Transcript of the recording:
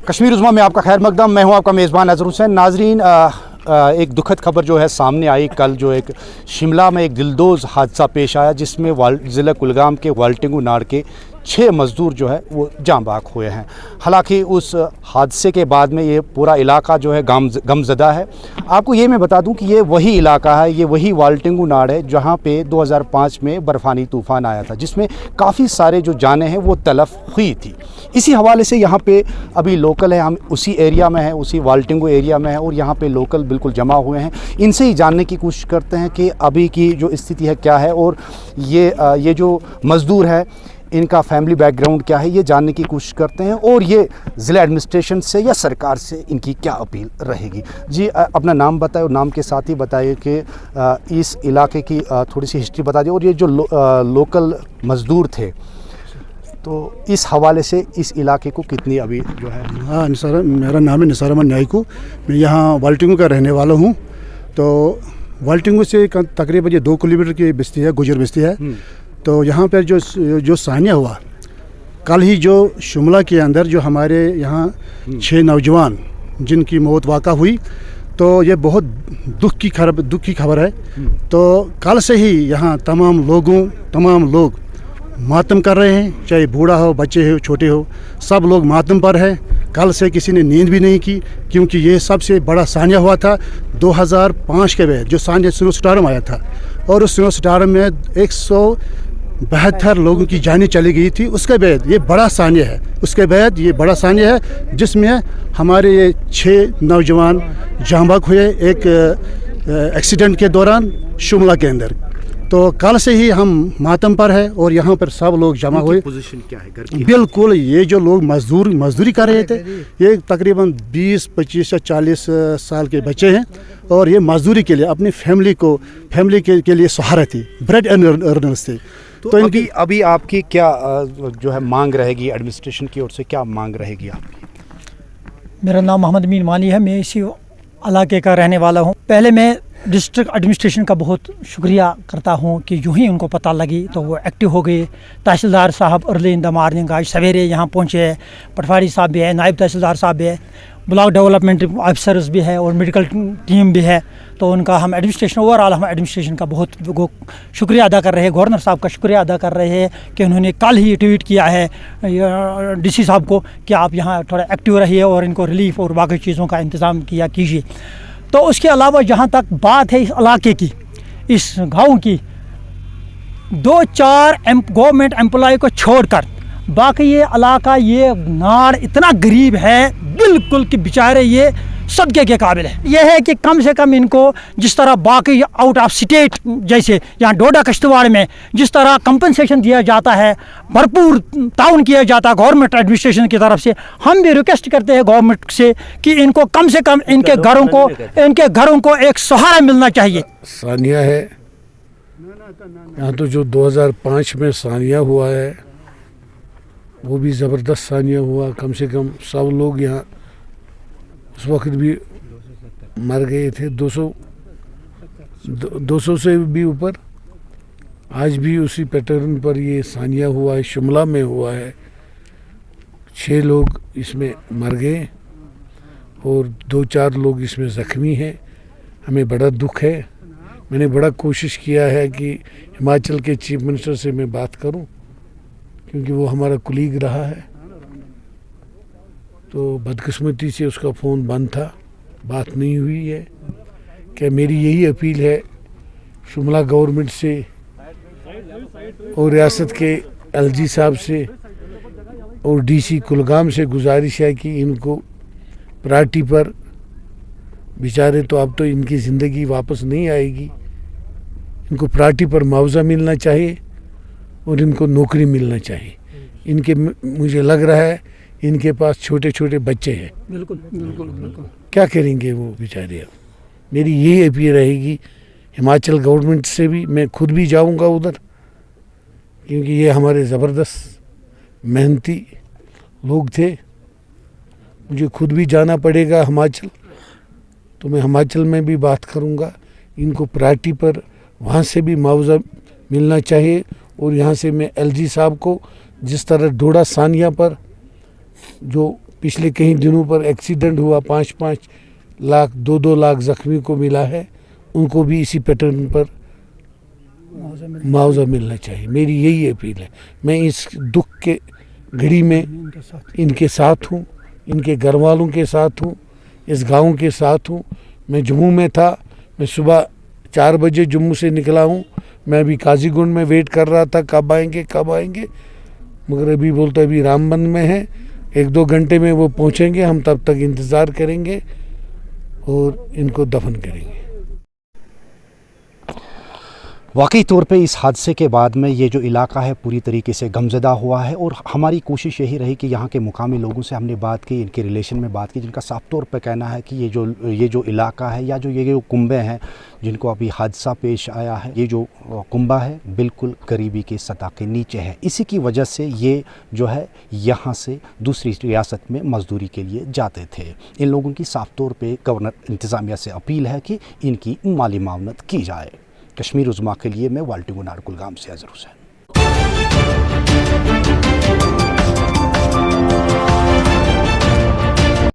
कश्मीर उज़्मा में आपका खैर मकदम। मैं हूं आपका मेज़बान अज़हर हुसैन। नाजरीन, एक दुखद खबर जो है सामने आई। कल जो एक शिमला में एक दिलदोज़ हादसा पेश आया जिसमें ज़िला कुलगाम के वाल्टिंगू नाड़ के 6 मज़दूर जो है वो जाँ बाक हुए हैं। हालांकि उस हादसे के बाद में ये पूरा इलाका जो है गमज़दा है। आपको ये मैं बता दूं कि ये वही इलाका है, ये वही वाल्टिंगू नाड़ है जहां पे 2005 में बर्फ़ानी तूफ़ान आया था जिसमें काफ़ी सारे जो जानें हैं वो तलफ़ हुई थी। इसी हवाले से यहाँ पे अभी लोकल है, हम उसी एरिया में हैं, उसी वाल्टिंगू एरिया में हैं और यहाँ पे लोकल बिल्कुल जमा हुए हैं। इनसे ही जानने की कोशिश करते हैं कि अभी की जो स्थिति है क्या है और ये जो मज़दूर है इनका फैमिली बैकग्राउंड क्या है, ये जानने की कोशिश करते हैं और ये ज़िला एडमिनिस्ट्रेशन से या सरकार से इनकी क्या अपील रहेगी। जी, अपना नाम बताएं और नाम के साथ ही बताइए कि इस इलाके की थोड़ी सी हिस्ट्री बता दें और ये जो लोकल मज़दूर थे तो इस हवाले से इस इलाके को कितनी अभी जो है। हाँ निसार, मेरा नाम है निसार अहमद न्यायकू। मैं यहाँ वाल्टिंगू का रहने वाला हूँ। तो वाल्टिंगू से तकरीबन ये 2 किलोमीटर की बस्ती है, गुजर बस्ती है। तो यहाँ पर जो सानिया हुआ कल ही, जो शिमला के अंदर जो हमारे यहाँ 6 नौजवान जिनकी मौत वाक़ा हुई, तो ये बहुत दुख की खबर है। तो कल से ही यहाँ तमाम लोग मातम कर रहे हैं, चाहे बूढ़ा हो, बच्चे हो, छोटे हो, सब लोग मातम पर है। कल से किसी ने नींद भी नहीं की क्योंकि ये सबसे बड़ा सानिया हुआ था 2005 के बाद, जो सानिया स्नो स्टार्म आया था और उस स्नो स्टार्म में 172 लोगों की जानें चली गई थी। उसके बाद ये बड़ा सानिया है, जिसमें हमारे ये 6 नौजवान जाँ बाक हुए एक एक्सीडेंट के दौरान शिमला के अंदर। तो कल से ही हम मातम पर है और यहाँ पर सब लोग जमा हुए। पोजीशन क्या है घर की? बिल्कुल, ये जो लोग मजदूरी कर रहे थे, ये तकरीबन 20, 25 या 40 साल के बच्चे हैं और ये मजदूरी के लिए अपनी फैमिली के लिए सहारा थी, ब्रेड अर्नर्स थे। तो इनकी अभी आपकी क्या जो है मांग रहेगी, एडमिनिस्ट्रेशन की ओर से क्या मांग रहेगी आपकी? मेरा नाम मोहम्मद मीन मानी है, मैं इसी इलाके का रहने वाला हूँ। पहले मैं डिस्ट्रिक्ट एडमिनिस्ट्रेशन का बहुत शुक्रिया करता हूँ कि यूँ ही उनको पता लगी तो वो एक्टिव हो गए। तहसीलदार साहब अर्ली इन द मॉर्निंग आज सवेरे यहाँ पहुँचे, पटवारी साहब भी है, नायब तहसीलदार साहब भी है, ब्लॉक डेवलपमेंट ऑफिसर्स भी है और मेडिकल टीम भी है। तो उनका हम एडमिनिस्ट्रेशन का बहुत शुक्रिया अदा कर रहे हैं। गवर्नर साहब का शुक्रिया अदा कर रहे हैं कि उन्होंने कल ही ट्वीट किया है डीसी साहब को कि आप यहाँ थोड़ा एक्टिव रहिए और इनको रिलीफ और बाकी चीज़ों का इंतज़ाम कीजिए। तो उसके अलावा जहाँ तक बात है इस इलाके की, इस गांव की, 2-4 गवर्नमेंट एम्प्लॉय को छोड़कर बाकी ये इलाका, ये नाड़ इतना गरीब है बिल्कुल कि बेचारे ये सदके के काबिल है। यह है कि कम से कम इनको जिस तरह बाकी आउट ऑफ स्टेट, जैसे यहाँ डोडा कश्तवाड़ में जिस तरह कंपनसेशन दिया जाता है, भरपूर ताउन किया जाता है गवर्नमेंट एडमिनिस्ट्रेशन की तरफ से, हम भी रिक्वेस्ट करते हैं गवर्नमेंट से कि इनको कम से कम इनके घरों को एक सहारा मिलना चाहिए। सानिया है यहाँ, तो जो 2005 में सानिया हुआ है वो भी ज़बरदस्त सानिया हुआ। कम से कम 100 लोग यहाँ उस वक्त भी मर गए थे, 200 से भी ऊपर। आज भी उसी पैटर्न पर ये सानिया हुआ है, शिमला में हुआ है। 6 लोग इसमें मर गए और 2-4 लोग इसमें ज़ख्मी हैं। हमें बड़ा दुख है। मैंने बड़ा कोशिश किया है कि हिमाचल के चीफ मिनिस्टर से मैं बात करूं क्योंकि वो हमारा कुलीग रहा है। तो बदकिस्मती से उसका फ़ोन बंद था, बात नहीं हुई है। क्या मेरी यही अपील है शिमला गवर्नमेंट से और रियासत के एलजी साहब से और डीसी कुलगाम से गुजारिश है कि इनको प्रायोरिटी पर, बेचारे तो अब तो इनकी ज़िंदगी वापस नहीं आएगी, इनको प्रायोरिटी पर मुआवजा मिलना चाहिए और इनको नौकरी मिलना चाहिए। इनके, मुझे लग रहा है इनके पास छोटे छोटे बच्चे हैं। बिल्कुल। क्या करेंगे वो बेचारे? अब मेरी यही अपील रहेगी हिमाचल गवर्नमेंट से भी, मैं खुद भी जाऊंगा उधर क्योंकि ये हमारे ज़बरदस्त मेहनती लोग थे। मुझे खुद भी जाना पड़ेगा हिमाचल, तो मैं हिमाचल में भी बात करूंगा। इनको प्रायोरिटी पर वहाँ से भी मुआवजा मिलना चाहिए और यहाँ से मैं एलजी साहब को जिस तरह डोडा सानिया पर जो पिछले कई दिनों पर एक्सीडेंट हुआ, 5-5 लाख 2-2 लाख जख्मी को मिला है, उनको भी इसी पैटर्न पर मुआवजा मिलना चाहिए। मेरी यही अपील है। मैं इस दुख के घड़ी में इनके साथ हूँ, इनके घर वालों के साथ हूँ, इस गांव के साथ हूँ। मैं जम्मू में था, मैं सुबह 4 बजे जम्मू से निकला हूँ। मैं अभी काजीगुंड में वेट कर रहा था कब आएंगे, मगर अभी बोलते अभी रामबन में है, 1-2 घंटे में वो पहुँचेंगे। हम तब तक इंतज़ार करेंगे और इनको दफन करेंगे। वाकई तौर पे इस हादसे के बाद में ये जो इलाका है पूरी तरीके से गमज़दा हुआ है और हमारी कोशिश यही रही कि यहाँ के मुकामी लोगों से हमने बात की, इनके रिलेशन में बात की, जिनका साफ तौर पे कहना है कि ये जो इलाका है या ये जो कुंबे हैं जिनको अभी हादसा पेश आया है, ये जो कुंबा है बिल्कुल गरीबी की सतह के नीचे है। इसी की वजह से ये जो है यहाँ से दूसरी रियासत में मजदूरी के लिए जाते थे। इन लोगों की साफ तौर पर गवर्नर इंतज़ामिया से अपील है कि इनकी माली मावनत की जाए। कश्मीर उज़्मा के लिए मैं वाल्टिंगो नार कुलगाम से अज़हर हुसैन।